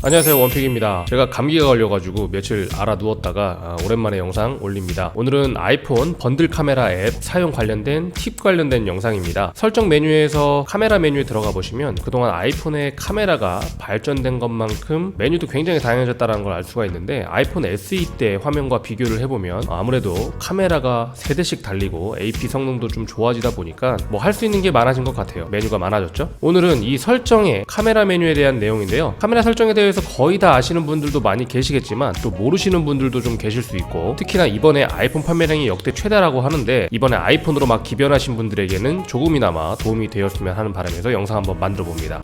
안녕하세요, 원픽입니다. 제가 감기가 걸려가지고 며칠 알아 누웠다가 오랜만에 영상 올립니다. 오늘은 아이폰 번들 카메라 앱 사용 관련된 팁 관련된 영상입니다. 설정 메뉴에서 카메라 메뉴에 들어가 보시면 그동안 아이폰의 카메라가 발전된 것만큼 메뉴도 굉장히 다양해졌다는 걸 알 수가 있는데, 아이폰 SE 때 화면과 비교를 해보면 아무래도 카메라가 3대씩 달리고 AP 성능도 좀 좋아지다 보니까 뭐 할 수 있는 게 많아진 것 같아요. 메뉴가 많아졌죠. 오늘은 이 설정의 카메라 메뉴에 대한 내용인데요. 카메라 설정에 대해서 거의 다 아시는 분들도 많이 계시겠지만 또 모르시는 분들도 좀 계실 수 있고, 특히나 이번에 아이폰 판매량이 역대 최다라고 하는데 이번에 아이폰으로 막 기변하신 분들에게는 조금이나마 도움이 되었으면 하는 바람에서 영상 한번 만들어 봅니다.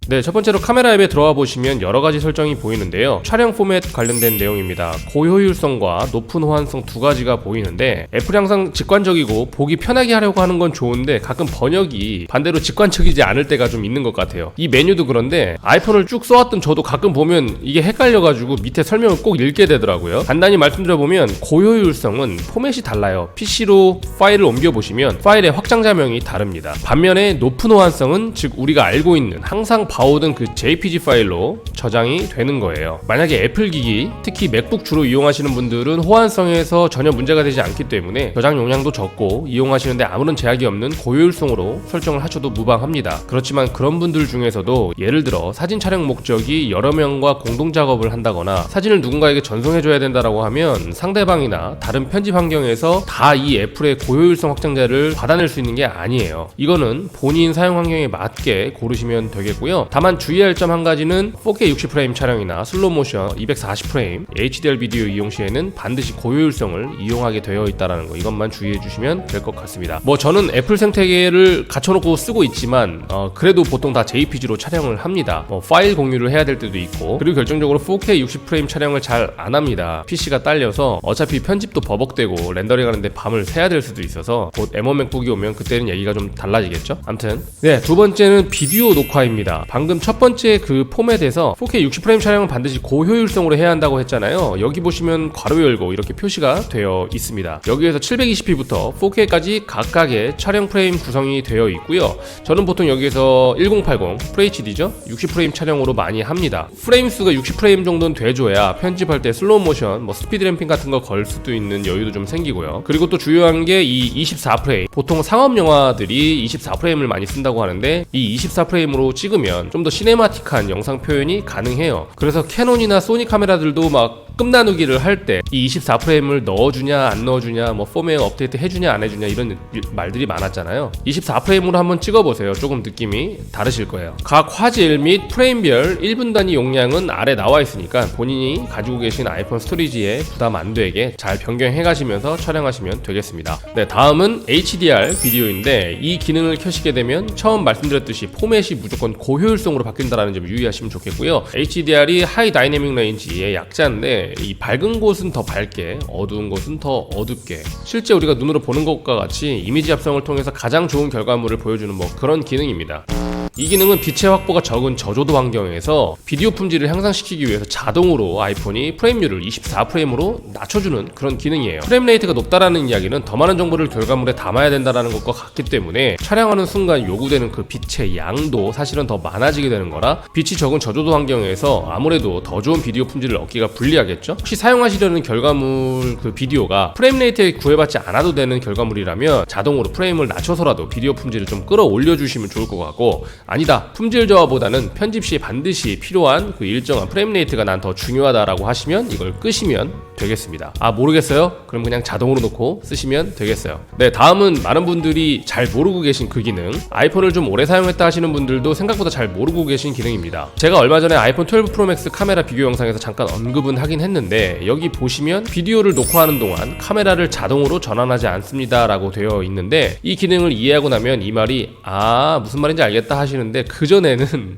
네, 첫 번째로 카메라 앱에 들어와 보시면 여러가지 설정이 보이는데요. 촬영 포맷 관련된 내용입니다. 고효율성과 높은 호환성 두 가지가 보이는데, 애플이 항상 직관적이고 보기 편하게 하려고 하는 건 좋은데 가끔 번역이 반대로 직관적이지 않을 때가 좀 있는 것 같아요. 이 메뉴도 그런데 아이폰을 쭉 써왔던 저도 가끔 보면 이게 헷갈려가지고 밑에 설명을 꼭 읽게 되더라고요. 간단히 말씀드려보면 고효율성은 포맷이 달라요. PC로 파일을 옮겨보시면 파일의 확장자명이 다릅니다. 반면에 높은 호환성은 즉 우리가 알고 있는 항상 봐오던 그 JPG 파일로 저장이 되는 거예요. 만약에 애플 기기, 특히 맥북 주로 이용하시는 분들은 호환성에서 전혀 문제가 되지 않기 때문에 저장 용량도 적고 이용하시는데 아무런 제약이 없는 고효율성으로 설정을 하셔도 무방합니다. 그렇지만 그런 분들 중에서도 예를 들어 사진 촬영 목적이 여러 명과 공동 작업을 한다거나 사진을 누군가에게 전송해줘야 된다라고 하면 상대방이나 다른 편집 환경에서 다 이 애플의 고효율성 확장자를 받아낼 수 있는 게 아니에요. 이거는 본인 사용 환경에 맞게 고르시면 되겠고요. 다만 주의할 점 한 가지는 4K 60프레임 촬영이나 슬로모션 240프레임 HDR 비디오 이용 시에는 반드시 고효율성을 이용하게 되어 있다는 거, 이것만 주의해 주시면 될 것 같습니다. 뭐 저는 애플 생태계를 갖춰놓고 쓰고 있지만 그래도 보통 다 JPG로 촬영을 합니다. 파일 공유를 해야 될 때도 있고, 그리고 결정적으로 4K 60프레임 촬영을 잘 안 합니다. PC가 딸려서 어차피 편집도 버벅대고 렌더링 하는데 밤을 새야 될 수도 있어서 곧 M1 맥북이 오면 그때는 얘기가 좀 달라지겠죠. 암튼 네, 두 번째는 비디오 녹화입니다. 방금 첫 번째 그 포맷에서 4K 60프레임 촬영은 반드시 고효율성으로 해야 한다고 했잖아요. 여기 보시면 괄호 열고 이렇게 표시가 되어 있습니다. 여기에서 720p부터 4K까지 각각의 촬영 프레임 구성이 되어 있고요. 저는 보통 여기에서 1080 FHD죠? 60프레임 촬영으로 많이 합니다. 프레임 수가 60프레임 정도는 돼줘야 편집할 때 슬로우 모션, 스피드 램핑 같은 거 걸 수도 있는 여유도 좀 생기고요. 그리고 또 중요한 게 이 24프레임. 보통 상업 영화들이 24프레임을 많이 쓴다고 하는데 이 24프레임으로 찍으면 좀 더 시네마틱한 영상 표현이 가능해요. 그래서 캐논이나 소니 카메라들도 막 끝나누기를 할 때 이 24프레임을 넣어주냐 안 넣어주냐, 포맷 업데이트 해주냐 안 해주냐 이런 말들이 많았잖아요. 24프레임으로 한번 찍어보세요. 조금 느낌이 다르실 거예요. 각 화질 및 프레임별 1분 단위 용량은 아래 나와 있으니까 본인이 가지고 계신 아이폰 스토리지에 부담 안 되게 잘 변경해 가시면서 촬영하시면 되겠습니다. 네, 다음은 HDR 비디오인데 이 기능을 켜시게 되면 처음 말씀드렸듯이 포맷이 무조건 고효율성으로 바뀐다는 점 유의하시면 좋겠고요. HDR이 하이 다이내믹 레인지의 약자인데 이 밝은 곳은 더 밝게, 어두운 곳은 더 어둡게, 실제 우리가 눈으로 보는 것과 같이 이미지 합성을 통해서 가장 좋은 결과물을 보여주는 그런 기능입니다. 이 기능은 빛의 확보가 적은 저조도 환경에서 비디오 품질을 향상시키기 위해서 자동으로 아이폰이 프레임률을 24프레임으로 낮춰주는 그런 기능이에요. 프레임 레이트가 높다라는 이야기는 더 많은 정보를 결과물에 담아야 된다는 것과 같기 때문에 촬영하는 순간 요구되는 그 빛의 양도 사실은 더 많아지게 되는 거라 빛이 적은 저조도 환경에서 아무래도 더 좋은 비디오 품질을 얻기가 불리하겠죠. 혹시 사용하시려는 결과물 그 비디오가 프레임 레이트에 구애받지 않아도 되는 결과물이라면 자동으로 프레임을 낮춰서라도 비디오 품질을 좀 끌어올려 주시면 좋을 것 같고, 아니다, 품질 저하보다는 편집 시에 반드시 필요한 그 일정한 프레임 레이트가 난 더 중요하다라고 하시면 이걸 끄시면 되겠습니다. 모르겠어요? 그럼 그냥 자동으로 놓고 쓰시면 되겠어요. 네, 다음은 많은 분들이 잘 모르고 계신 그 기능, 아이폰을 좀 오래 사용했다 하시는 분들도 생각보다 잘 모르고 계신 기능입니다. 제가 얼마 전에 아이폰 12 프로 맥스 카메라 비교 영상에서 잠깐 언급은 하긴 했는데, 여기 보시면 비디오를 녹화하는 동안 카메라를 자동으로 전환하지 않습니다 라고 되어 있는데, 이 기능을 이해하고 나면 이 말이 무슨 말인지 알겠다 하시는데,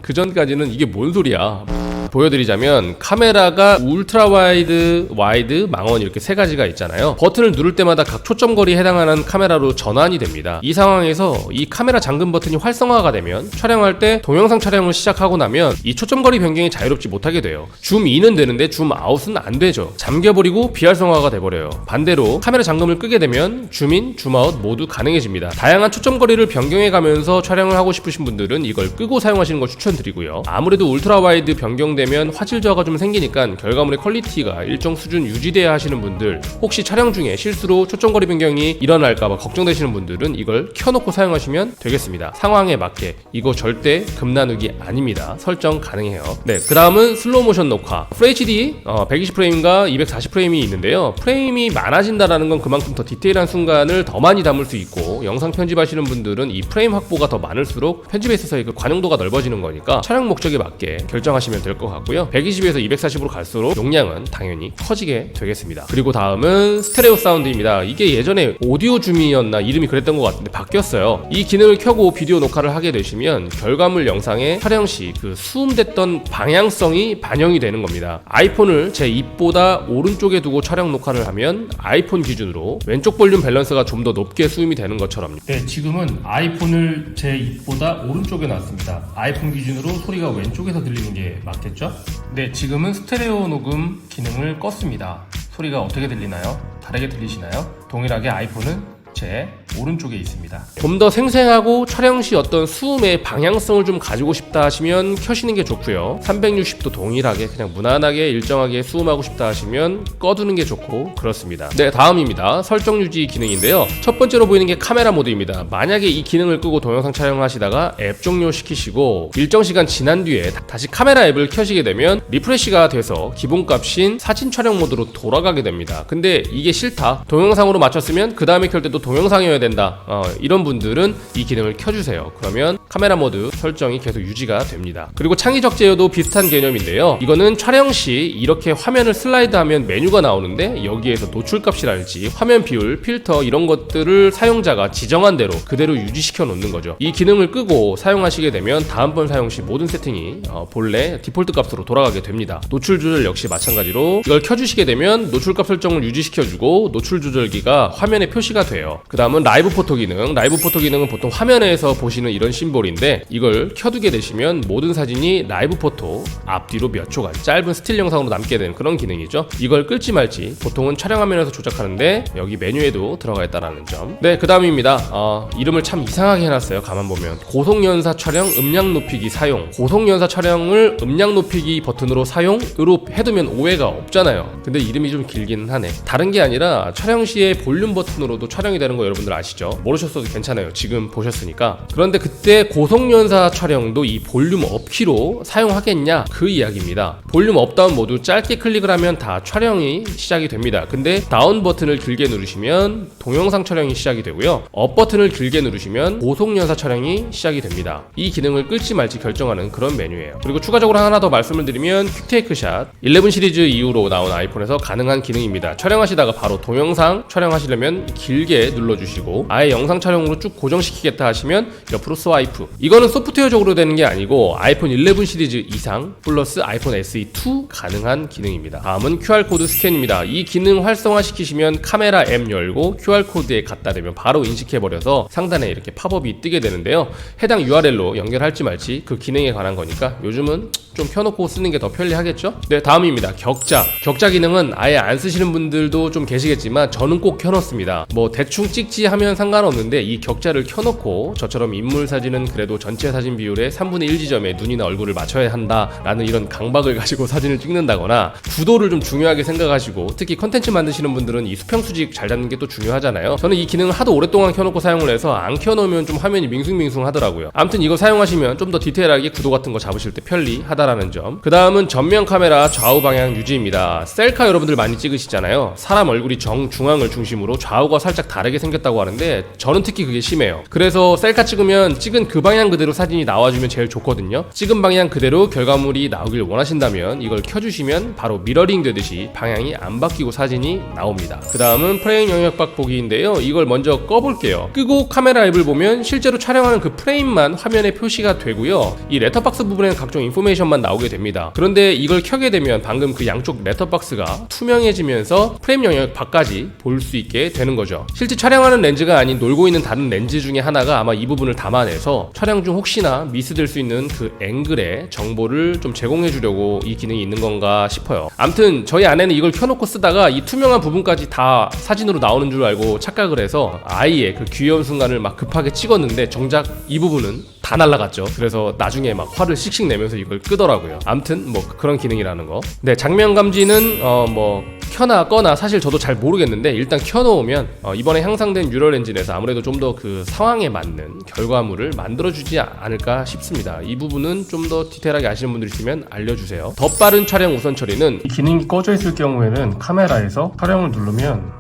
그전까지는 이게 뭔 소리야, 보여드리자면 카메라가 울트라 와이드, 와이드, 망원 이렇게 세 가지가 있잖아요. 버튼을 누를 때마다 각 초점거리에 해당하는 카메라로 전환이 됩니다. 이 상황에서 이 카메라 잠금 버튼이 활성화가 되면 촬영할 때 동영상 촬영을 시작하고 나면 이 초점거리 변경이 자유롭지 못하게 돼요. 줌 인은 되는데 줌 아웃은 안 되죠. 잠겨버리고 비활성화가 돼버려요. 반대로 카메라 잠금을 끄게 되면 줌인, 줌아웃 모두 가능해집니다. 다양한 초점거리를 변경해가면서 촬영을 하고 싶으신 분들은 이걸 끄고 사용하시는 걸 추천드리고요. 아무래도 울트라 와이드 변경되면 화질 저하가 좀 생기니까 결과물의 퀄리티가 일정 수준 유지돼야 하시는 분들, 혹시 촬영 중에 실수로 초점거리 변경이 일어날까봐 걱정되시는 분들은 이걸 켜놓고 사용하시면 되겠습니다. 상황에 맞게. 이거 절대 금 나누기 아닙니다. 설정 가능해요. 네, 그 다음은 슬로우 모션 녹화. FHD 120프레임과 240프레임이 있는데요. 프레임이 많아진다라는 건 그만큼 더 디테일한 순간을 더 많이 담을 수 있고, 영상 편집하시는 분들은 이 프레임 확보가 더 많을수록 편집에 있어서의 그 관용도가 넓어지는 거니까 촬영 목적에 맞게 결정하시면 될 것 같고요. 120에서 240으로 갈수록 용량은 당연히 커지게 되겠습니다. 그리고 다음은 스테레오 사운드입니다. 이게 예전에 오디오 줌이었나 이름이 그랬던 것 같은데 바뀌었어요. 이 기능을 켜고 비디오 녹화를 하게 되시면 결과물 영상에 촬영 시 그 수음됐던 방향성이 반영이 되는 겁니다. 아이폰을 제 입보다 오른쪽에 두고 촬영 녹화를 하면 아이폰 기준으로 왼쪽 볼륨 밸런스가 좀 더 높게 수음이 되는 것처럼. 네, 지금은 아이폰을 제 입보다 오른쪽에 놨습니다. 아이폰 기준으로 소리가 왼쪽에서 들리는 게 맞겠죠? 네, 지금은 스테레오 녹음 기능을 껐습니다. 소리가 어떻게 들리나요? 다르게 들리시나요? 동일하게 아이폰은 제 오른쪽에 있습니다. 좀 더 생생하고 촬영 시 어떤 수음의 방향성을 좀 가지고 싶다 하시면 켜시는 게 좋고요. 360도 동일하게 그냥 무난하게 일정하게 수음하고 싶다 하시면 꺼두는 게 좋고 그렇습니다. 네, 다음입니다. 설정 유지 기능인데요. 첫 번째로 보이는 게 카메라 모드입니다. 만약에 이 기능을 끄고 동영상 촬영하시다가 앱 종료시키시고 일정 시간 지난 뒤에 다시 카메라 앱을 켜시게 되면 리프레시가 돼서 기본값인 사진 촬영 모드로 돌아가게 됩니다. 근데 이게 싫다, 동영상으로 맞췄으면 그 다음에 켤 때도 동영상이어야 된다, 이런 분들은 이 기능을 켜주세요. 그러면 카메라 모드 설정이 계속 유지가 됩니다. 그리고 창의적 제어도 비슷한 개념인데요. 이거는 촬영 시 이렇게 화면을 슬라이드하면 메뉴가 나오는데 여기에서 노출값이랄지 화면 비율, 필터 이런 것들을 사용자가 지정한 대로 그대로 유지시켜 놓는 거죠. 이 기능을 끄고 사용하시게 되면 다음번 사용 시 모든 세팅이 본래 디폴트 값으로 돌아가게 됩니다. 노출 조절 역시 마찬가지로 이걸 켜주시게 되면 노출값 설정을 유지시켜주고 노출 조절기가 화면에 표시가 돼요. 그 다음은 라이브 포토 기능. 라이브 포토 기능은 보통 화면에서 보시는 이런 심볼인데 이걸 켜두게 되시면 모든 사진이 라이브 포토 앞뒤로 몇 초간 짧은 스틸 영상으로 남게 되는 그런 기능이죠. 이걸 끌지 말지 보통은 촬영 화면에서 조작하는데 여기 메뉴에도 들어가 있다는 점. 네, 그 다음입니다. 이름을 참 이상하게 해놨어요. 가만 보면 고속연사 촬영 음량 높이기 사용. 고속연사 촬영을 음량 높이기 버튼으로 사용으로 해두면 오해가 없잖아요. 근데 이름이 좀 길기는 하네. 다른 게 아니라 촬영 시에 볼륨 버튼으로도 촬영이 되는 거 여러분들 아시죠? 모르셨어도 괜찮아요. 지금 보셨으니까. 그런데 그때 고속연사 촬영도 이 볼륨 업키로 사용하겠냐? 그 이야기입니다. 볼륨 업다운 모두 짧게 클릭을 하면 다 촬영이 시작이 됩니다. 근데 다운 버튼을 길게 누르시면 동영상 촬영이 시작이 되고요. 업 버튼을 길게 누르시면 고속연사 촬영이 시작이 됩니다. 이 기능을 끌지 말지 결정하는 그런 메뉴예요. 그리고 추가적으로 하나 더 말씀을 드리면 퀵테이크 샷 11 시리즈 이후로 나온 아이폰에서 가능한 기능입니다. 촬영하시다가 바로 동영상 촬영하시려면 길게 눌러주시고 아예 영상 촬영으로 쭉 고정시키겠다 하시면 옆으로 스와이프. 이거는 소프트웨어적으로 되는 게 아니고 아이폰 11 시리즈 이상 플러스 아이폰 SE2 가능한 기능입니다. 다음은 QR코드 스캔입니다. 이 기능 활성화시키시면 카메라 앱 열고 QR코드에 갖다 대면 바로 인식해버려서 상단에 이렇게 팝업이 뜨게 되는데요. 해당 URL로 연결할지 말지 그 기능에 관한 거니까 요즘은 좀 켜놓고 쓰는 게 더 편리하겠죠? 네, 다음입니다. 격자. 격자 기능은 아예 안 쓰시는 분들도 좀 계시겠지만 저는 꼭 켜놓습니다. 뭐 대충 찍지 하면 상관없는데 이 격자를 켜놓고 저처럼 인물 사진은 그래도 전체 사진 비율의 3분의 1 지점에 눈이나 얼굴을 맞춰야 한다라는 이런 강박을 가지고 사진을 찍는다거나 구도를 좀 중요하게 생각하시고 특히 컨텐츠 만드시는 분들은 이 수평 수직 잘 잡는 게 또 중요하잖아요. 저는 이 기능을 하도 오랫동안 켜놓고 사용을 해서 안 켜놓으면 좀 화면이 밍숭밍숭 하더라고요. 아무튼 이거 사용하시면 좀 더 디테일하게 구도 같은 거 잡으실 때 편리하다라는 점. 그 다음은 전면 카메라 좌우 방향 유지입니다. 셀카 여러분들 많이 찍으시잖아요. 사람 얼굴이 정중앙을 중심으로 좌우가 살짝 다르게 다르게 생겼다고 하는데 저는 특히 그게 심해요. 그래서 셀카 찍으면 찍은 그 방향 그대로 사진이 나와주면 제일 좋거든요. 찍은 방향 그대로 결과물이 나오길 원하신다면 이걸 켜주시면 바로 미러링 되듯이 방향이 안 바뀌고 사진이 나옵니다. 그 다음은 프레임 영역 확보기인데요. 이걸 먼저 꺼볼게요. 끄고 카메라 앱을 보면 실제로 촬영하는 그 프레임만 화면에 표시가 되고요. 이 렛터박스 부분에는 각종 인포메이션만 나오게 됩니다. 그런데 이걸 켜게 되면 방금 그 양쪽 렛터박스가 투명해지면서 프레임 영역 밖까지 볼 수 있게 되는 거죠. 실제 촬영하는 렌즈가 아닌 놀고 있는 다른 렌즈 중에 하나가 아마 이 부분을 담아내서 촬영 중 혹시나 미스될 수 있는 그 앵글의 정보를 좀 제공해 주려고 이 기능이 있는 건가 싶어요. 암튼 저희 아내는 이걸 켜놓고 쓰다가 이 투명한 부분까지 다 사진으로 나오는 줄 알고 착각을 해서 아이의 그 귀여운 순간을 막 급하게 찍었는데 정작 이 부분은 다 날라갔죠. 그래서 나중에 막 화를 씩씩 내면서 이걸 끄더라고요. 암튼 뭐 그런 기능이라는 거. 네, 장면 감지는 뭐 켜나 꺼나 사실 저도 잘 모르겠는데 일단 켜놓으면 이번에 향상된 뉴럴 엔진에서 아무래도 좀 더 그 상황에 맞는 결과물을 만들어주지 않을까 싶습니다. 이 부분은 좀 더 디테일하게 아시는 분들 있으면 알려주세요. 더 빠른 촬영 우선 처리는 이 기능이 꺼져 있을 경우에는 카메라에서 촬영을 누르면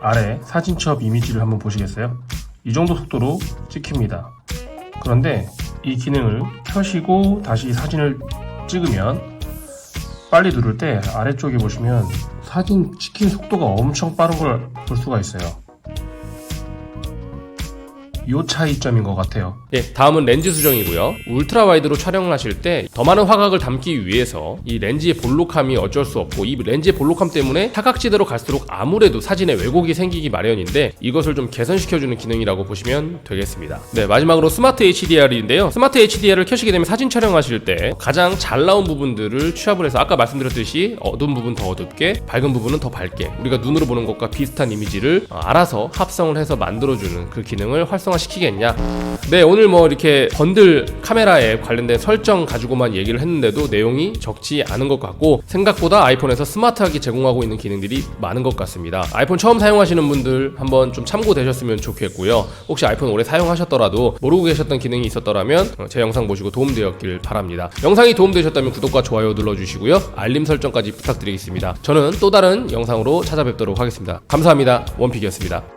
아래 사진 취업 이미지를 한번 보시겠어요? 이 정도 속도로 찍힙니다. 그런데 이 기능을 켜시고 다시 사진을 찍으면 빨리 누를 때 아래쪽에 보시면 사진 찍힌 속도가 엄청 빠른 걸 볼 수가 있어요. 요 차이점인 것 같아요. 예, 다음은 렌즈 수정이고요. 울트라 와이드로 촬영을 하실 때 더 많은 화각을 담기 위해서 이 렌즈의 볼록함이 어쩔 수 없고 이 렌즈의 볼록함 때문에 사각지대로 갈수록 아무래도 사진에 왜곡이 생기기 마련인데 이것을 좀 개선시켜주는 기능이라고 보시면 되겠습니다. 네, 마지막으로 스마트 HDR인데요. 스마트 HDR을 켜시게 되면 사진 촬영하실 때 가장 잘 나온 부분들을 취합을 해서 아까 말씀드렸듯이 어두운 부분 더 어둡게, 밝은 부분은 더 밝게 우리가 눈으로 보는 것과 비슷한 이미지를 알아서 합성을 해서 만들어주는 그 기능을 활성화시키겠냐. 네, 오늘 뭐 이렇게 번들 카메라에 관련된 설정 가지고만 얘기를 했는데도 내용이 적지 않은 것 같고 생각보다 아이폰에서 스마트하게 제공하고 있는 기능들이 많은 것 같습니다. 아이폰 처음 사용하시는 분들 한번 좀 참고되셨으면 좋겠고요. 혹시 아이폰 오래 사용하셨더라도 모르고 계셨던 기능이 있었더라면 제 영상 보시고 도움되었길 바랍니다. 영상이 도움되셨다면 구독과 좋아요 눌러주시고요. 알림 설정까지 부탁드리겠습니다. 저는 또 다른 영상으로 찾아뵙도록 하겠습니다. 감사합니다. 원픽이었습니다.